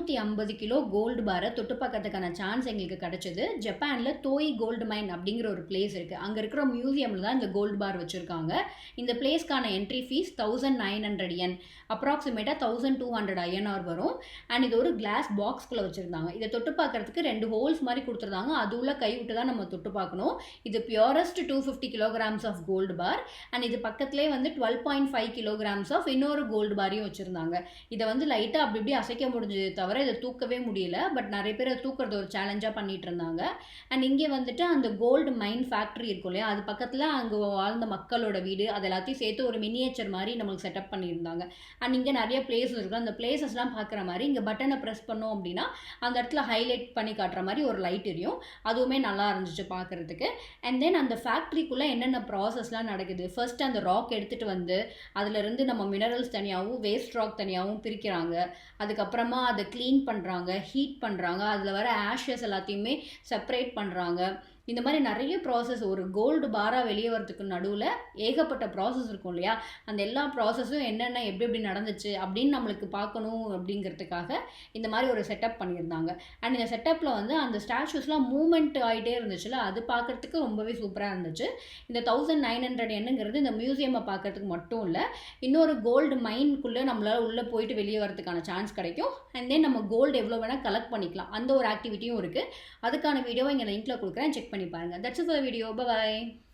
250 kilo gold பாரை தொட்டு பார்க்கறதுக்கான சான்ஸ் எங்களுக்கு கிடச்சிது. ஜப்பானில் தோய் கோல்டு மைன் அப்படிங்கிற ஒரு பிளேஸ் இருக்குது. அங்கே இருக்கிற மியூசியமில் தான் இந்த கோல்டு பார் வச்சுருக்காங்க. இந்த பிளேஸ்க்கான என்ட்ரி ஃபீஸ் 1900 yen, அப்ராக்சிமேட்டாக 1200 INR வரும். அண்ட் இது ஒரு கிளாஸ் பாக்ஸ்குள்ளே வச்சுருந்தாங்க. இதை தொட்டு பார்க்கறதுக்கு 2 ஹோல்ஸ் மாதிரி கொடுத்துருந்தாங்க. அது உள்ள கை விட்டு தான் நம்ம தொட்டு பார்க்கணும். இது purest 250 kilograms of gold bar. And இது பக்கத்துலேயே வந்து 12.5 கிலோகிராம்ஸ் ஆஃப் இன்னொரு கோல்டு பாரையும் வச்சுருந்தாங்க. இதை வந்து லைட்டாக அப்படி இப்படி அசைக்க முடிஞ்சது தவிர இதை தூக்கவே முடியல. பட் நிறைய பேர் அதை தூக்குறது ஒரு சேலஞ்சாக பண்ணிட்டு இருந்தாங்க. அண்ட் இங்கே வந்துட்டு அந்த கோல்டு மைன் ஃபேக்ட்ரி இருக்கும் இல்லையா, அது பக்கத்தில் அங்கே வாழ்ந்த மக்களோட வீடு, அது எல்லாத்தையும் சேர்த்து ஒரு மினியேச்சர் மாதிரி நம்மளுக்கு செட்டப் பண்ணியிருந்தாங்க. அண்ட் இங்கே நிறைய பிளேஸஸ் இருக்குது. அந்த பிளேசஸ்லாம் பார்க்குற மாதிரி இங்கே பட்டனை ப்ரெஸ் பண்ணோம் அப்படின்னா அந்த இடத்துல ஹைலைட் பண்ணி காட்டுற மாதிரி ஒரு லைட் எரியும். அதுவுமே நல்லா இருந்துச்சு பார்க்குறதுக்கு. அண்ட் தென் அந்த ஃபேக்ட்ரிக்குள்ளே என்னென்ன ப்ராசஸ்லாம் நடக்குது. ஃபர்ஸ்ட் அந்த ராக் எடுத்துகிட்டு வந்து அதிலிருந்து நம்ம மினரல்ஸ் தனியாகவும் வேஸ்ட் ராக் தனியாகவும் பிரிக்கிறாங்க. அதுக்கப்புறமா அதை க்ளீன் பண்ணுறாங்க, ஹீட் பண்ணுறாங்க, அதில் வர ஆஷஸ் எல்லாத்தையுமே செப்பரேட் பண்ணுறாங்க. இந்த மாதிரி நிறைய ப்ராசஸ், ஒரு கோல்டு பாராக வெளியே வரதுக்கு நடுவில் ஏகப்பட்ட ப்ராசஸ் இருக்கும் இல்லையா, அந்த எல்லா ப்ராசஸும் என்னென்ன எப்படி எப்படி நடந்துச்சு அப்படின்னு நம்மளுக்கு பார்க்கணும் அப்படிங்கிறதுக்காக இந்த மாதிரி ஒரு செட்டப் பண்ணியிருந்தாங்க. அண்ட் இந்த செட்டப்பில் வந்து அந்த ஸ்டாச்சுஸ்லாம் மூமெண்ட் ஆகிட்டே இருந்துச்சுல, அது பார்க்குறதுக்கு ரொம்பவே சூப்பராக இருந்துச்சு. இந்த 1900 என்னங்கிறது இந்த மியூசியமை பார்க்குறதுக்கு மட்டும் இல்லை, இன்னொரு கோல்டு மைனுக்குள்ளே நம்மளால் உள்ளே போயிட்டு வெளியே வரதுக்கான சான்ஸ் கிடைக்கும். அண்ட் தென் நம்ம கோல்டு எவ்வளோ வேணால் கலெக்ட் பண்ணிக்கலாம், அந்த ஒரு ஆக்டிவிட்டியும் இருக்குது. அதுக்கான வீடியோவை இங்கே லிங்க்கில் கொடுக்குறேன், செக் பண்ணி பாருங்கள். That's it for video. By.